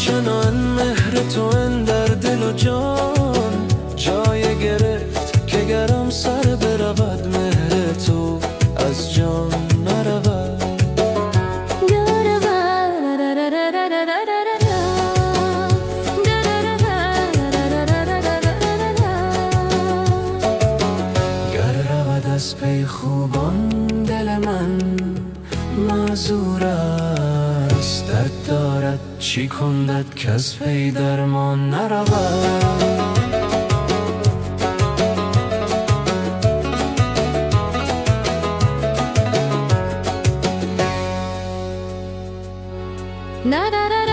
آشنا مهر تو ان در دل و جان جای گرفت که گرم سر برود مهر تو از جان نرود. گر رود از پی خوبان دل من معذور است، درد دارد چی کندد که از پی درمان نرود. Na da da